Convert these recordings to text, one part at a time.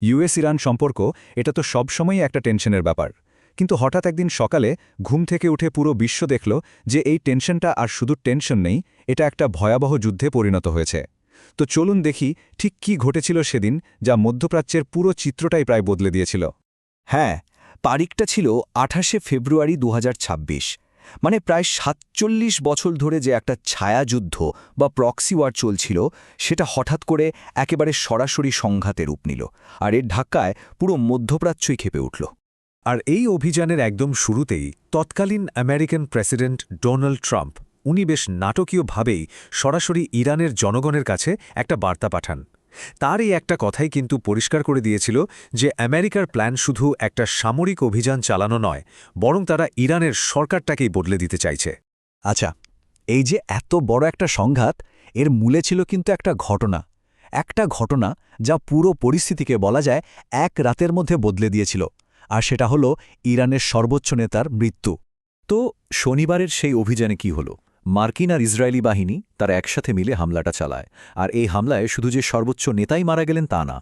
Iran সম্পর্ক এটা তো সবসময়ই একটা টেনশনের ব্যাপার, কিন্তু হঠাৎ একদিন সকালে ঘুম থেকে উঠে পুরো বিশ্ব দেখল যে এই টেনশনটা আর শুধু টেনশন নেই, এটা একটা ভয়াবহ যুদ্ধে পরিণত হয়েছে। তো চলুন দেখি ঠিক কি ঘটেছিল সেদিন, যা মধ্যপ্রাচ্যের পুরো চিত্রটাই প্রায় বদলে দিয়েছিল। হ্যাঁ, তারিখটা ছিল ২৮শে ফেব্রুয়ারি ২০২৬। মানে প্রায় ৪৭ বছর ধরে যে একটা ছায়াযুদ্ধ বা প্রক্সি ওয়ার চলছিল, সেটা হঠাৎ করে একেবারে সরাসরি সংঘাতে রূপ নিল। আর এর ধাক্কায় পুরো মধ্যপ্রাচ্যই ক্ষেপে উঠল। আর এই অভিযানের একদম শুরুতেই তৎকালীন আমেরিকান প্রেসিডেন্ট ডোনাল্ড ট্রাম্প উনি বেশ নাটকীয়ভাবেই সরাসরি ইরানের জনগণের কাছে একটা বার্তা পাঠান। তার এই একটা কথাই কিন্তু পরিষ্কার করে দিয়েছিল যে আমেরিকার প্ল্যান শুধু একটা সামরিক অভিযান চালানো নয়, বরং তারা ইরানের সরকারটাকেই বদলে দিতে চাইছে। আচ্ছা, এই যে এত বড় একটা সংঘাত, এর মূলে ছিল কিন্তু একটা ঘটনা যা পুরো পরিস্থিতিকে বলা যায় এক রাতের মধ্যে বদলে দিয়েছিল। আর সেটা হলো ইরানের সর্বোচ্চ নেতার মৃত্যু। তো শনিবারের সেই অভিযানে কি হলো? মার্কিন আর ইসরায়েলি বাহিনী তারা একসাথে মিলে হামলাটা চালায়। আর এই হামলায় শুধু যে সর্বোচ্চ নেতাই মারা গেলেন তা না,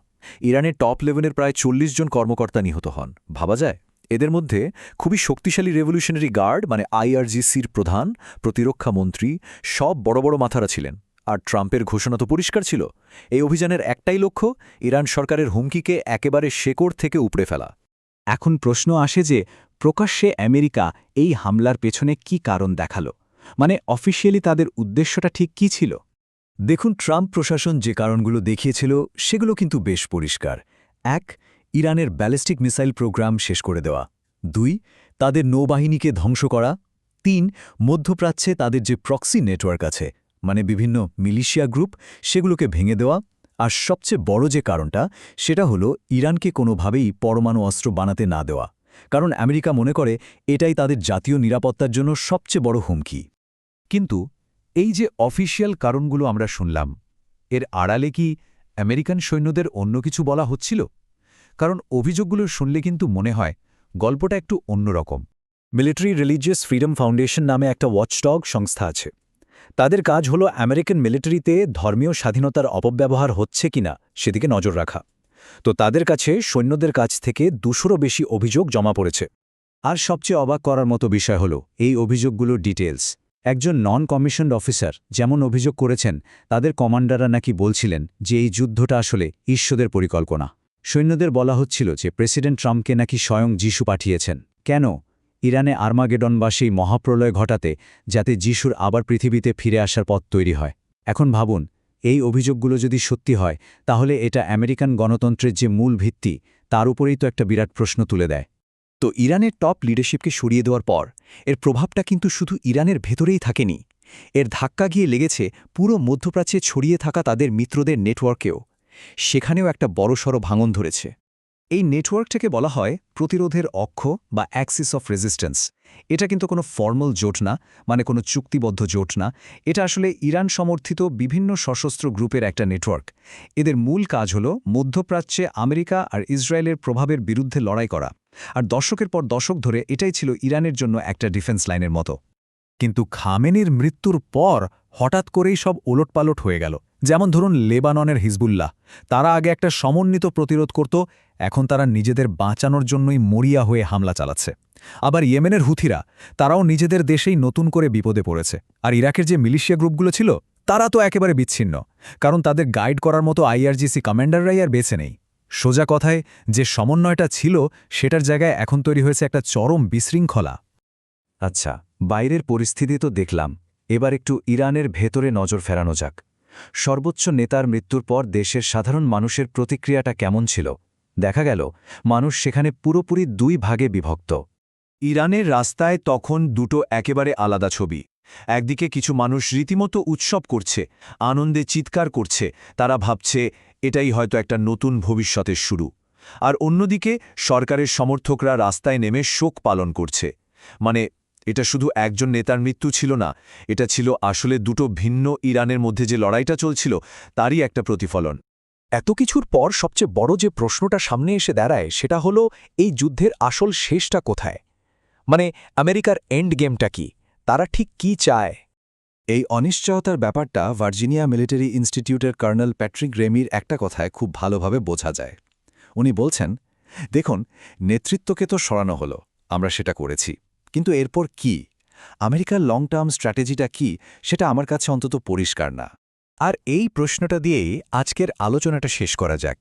ইরানের টপ লেভেলের প্রায় ৪০ জন কর্মকর্তা নিহত হন। ভাবা যায়, এদের মধ্যে খুবই শক্তিশালী রেভলিউশনারি গার্ড মানে আইআরজিসির প্রধান, প্রতিরক্ষা মন্ত্রী, সব বড় বড় মাথারা ছিলেন। আর ট্রাম্পের ঘোষণা তো পরিষ্কার ছিল, এই অভিযানের একটাই লক্ষ্য, ইরান সরকারের হুমকিকে একেবারে শেকড় থেকে উপড়ে ফেলা। এখন প্রশ্ন আসে যে প্রকাশ্যে আমেরিকা এই হামলার পেছনে কি কারণ দেখালো, মানে অফিসিয়ালি তাদের উদ্দেশ্যটা ঠিক কী ছিল? দেখুন, ট্রাম্প প্রশাসন যে কারণগুলো দেখিয়েছিল সেগুলো কিন্তু বেশ পরিষ্কার। ১. ইরানের ব্যালিস্টিক মিসাইল প্রোগ্রাম শেষ করে দেওয়া। ২. তাদের নৌবাহিনীকে ধ্বংস করা। ৩. মধ্যপ্রাচ্যে তাদের যে প্রক্সি নেটওয়ার্ক আছে, মানে বিভিন্ন মিলিশিয়া গ্রুপ, সেগুলোকে ভেঙে দেওয়া। আর সবচেয়ে বড় যে কারণটা, সেটা হলো ইরানকে কোনোভাবেই পরমাণু অস্ত্র বানাতে না দেওয়া। কারণ আমেরিকা মনে করে এটাই তাদের জাতীয় নিরাপত্তার জন্য সবচেয়ে বড় হুমকি। কিন্তু এই যে অফিসিয়াল কারণগুলো আমরা শুনলাম, এর আড়ালে কি আমেরিকান সৈন্যদের অন্য কিছু বলা হচ্ছিল? কারণ অভিযোগগুলো শুনলে কিন্তু মনে হয় গল্পটা একটু অন্যরকম। মিলিটারি রিলিজিয়াস ফ্রিডম ফাউন্ডেশন নামে একটা ওয়াচডগ সংস্থা আছে। তাদের কাজ হলো আমেরিকান মিলিটারিতে ধর্মীয় স্বাধীনতার অপব্যবহার হচ্ছে কিনা সেদিকে নজর রাখা। তো তাদের কাছে সৈন্যদের কাছ থেকে ২০০রও বেশি অভিযোগ জমা পড়েছে। আর সবচেয়ে অবাক করার মতো বিষয় হলো এই অভিযোগগুলোর ডিটেলস। একজন নন কমিশনড অফিসার যেমন অভিযোগ করেছেন, তাদের কমান্ডাররা নাকি বলছিলেন যে এই যুদ্ধটা আসলে ঈশ্বরের পরিকল্পনা। সৈন্যদের বলা হচ্ছিল যে প্রেসিডেন্ট ট্রাম্পকে নাকি স্বয়ং যিশু পাঠিয়েছেন। কেন? ইরানে আর্মাগেডন বা সেই মহাপ্রলয় ঘটাতে, যাতে যিশুর আবার পৃথিবীতে ফিরে আসার পথ তৈরি হয়। এখন ভাবুন, এই অভিযোগগুলো যদি সত্যি হয়, তাহলে এটা আমেরিকান গণতন্ত্রের যে মূল ভিত্তি, তার উপরেই তো একটা বিরাট প্রশ্ন তুলে দেয়। তো ইরানের টপ লিডারশিপকে সরিয়ে দেওয়ার পর এর প্রভাবটা কিন্তু শুধু ইরানের ভেতরেই থাকেনি, এর ধাক্কা গিয়ে লেগেছে পুরো মধ্যপ্রাচ্যে ছড়িয়ে থাকা তাদের মিত্রদের নেটওয়ার্কেও। সেখানেও একটা বড়সড় ভাঙন ধরেছে। এই নেটওয়ার্কটাকে বলা হয় প্রতিরোধের অক্ষ বা অ্যাক্সিস অফ রেজিস্ট্যান্স। এটা কিন্তু কোনো ফর্মাল জোট না, মানে কোনো চুক্তিবদ্ধ জোট না। এটা আসলে ইরান সমর্থিত বিভিন্ন সশস্ত্র গ্রুপের একটা নেটওয়ার্ক। এদের মূল কাজ হল মধ্যপ্রাচ্যে আমেরিকা আর ইসরায়েলের প্রভাবের বিরুদ্ধে লড়াই করা। আর দশকের পর দশক ধরে এটাই ছিল ইরানের জন্য একটা ডিফেন্স লাইনের মতো। কিন্তু খামেনির মৃত্যুর পর হঠাৎ করেই সব ওলটপালট হয়ে গেল। যেমন ধরুন লেবাননের হিজবুল্লাহ, তারা আগে একটা সমন্বিত প্রতিরোধ করত, এখন তারা নিজেদের বাঁচানোর জন্যই মরিয়া হয়ে হামলা চালাচ্ছে। আবার ইয়েমেনের হুথিরা, তারাও নিজেদের দেশেই নতুন করে বিপদে পড়েছে। আর ইরাকের যে মিলিশিয়া গ্রুপগুলো ছিল, তারা তো একেবারে বিচ্ছিন্ন, কারণ তাদের গাইড করার মতো আইআরজিসি কমান্ডাররাই আর বেঁচে নেই। সোজা কথায়, যে সমন্বয়টা ছিল সেটার জায়গায় এখন তৈরি হয়েছে একটা চরম বিশৃঙ্খলা। আচ্ছা, বাইরের পরিস্থিতি তো দেখলাম, এবার একটু ইরানের ভেতরে নজর ফেরানো যাক। সর্বোচ্চ নেতার মৃত্যুর পর দেশের সাধারণ মানুষের প্রতিক্রিয়াটা কেমন ছিল? দেখা গেল মানুষ সেখানে পুরোপুরি দুই ভাগে বিভক্ত। ইরানের রাস্তায় তখন দুটো একেবারে আলাদা ছবি। একদিকে কিছু মানুষ রীতিমতো উৎসব করছে, আনন্দে চিৎকার করছে, তারা ভাবছে এটাই হয়তো একটা নতুন ভবিষ্যতের শুরু। আর অন্যদিকে সরকারের সমর্থকরা রাস্তায় নেমে শোক পালন করছে। মানে এটা শুধু একজন নেতার মৃত্যু ছিল না, এটা ছিল আসলে দুটো ভিন্ন ইরানের মধ্যে যে লড়াইটা চলছিল তারই একটা প্রতিফলন। এত কিছুর পর সবচেয়ে বড় যে প্রশ্নটা সামনে এসে দাঁড়ায় সেটা হলো, এই যুদ্ধের আসল শেষটা কোথায়? মানে আমেরিকার এন্ড গেমটা কি? তারা ঠিক কি চায়? এই অনিশ্চয়তার ব্যাপারটা ভার্জিনিয়া মিলিটারি ইনস্টিটিউটের কর্নেল প্যাট্রিক রেমির একটা কথায় খুব ভালোভাবে বোঝা যায়। উনি বলছেন, দেখুন, নেতৃত্বকে তো সরানো হলো, আমরা সেটা করেছি, কিন্তু এরপর কি? আমেরিকার লং টার্ম স্ট্র্যাটেজিটা কি সেটা আমার কাছে অন্তত পরিষ্কার না। আর এই প্রশ্নটা দিয়েই আজকের আলোচনাটা শেষ করা যাক।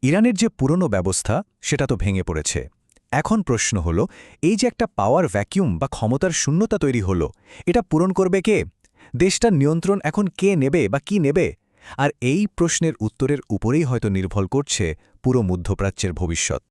ইরানের যে পুরনো ব্যবস্থা সেটা তো ভেঙে পড়েছে। এখন প্রশ্ন হলো, এই যে একটা পাওয়ার ভ্যাকিউম বা ক্ষমতার শূন্যতা তৈরি হলো, এটা পূরণ করবে কে? দেশটার নিয়ন্ত্রণ এখন কে নেবে বা কি নেবে? আর এই প্রশ্নের উত্তরের উপরেই হয়তো নির্ভর করছে পুরো মধ্যপ্রাচ্যের ভবিষ্যৎ।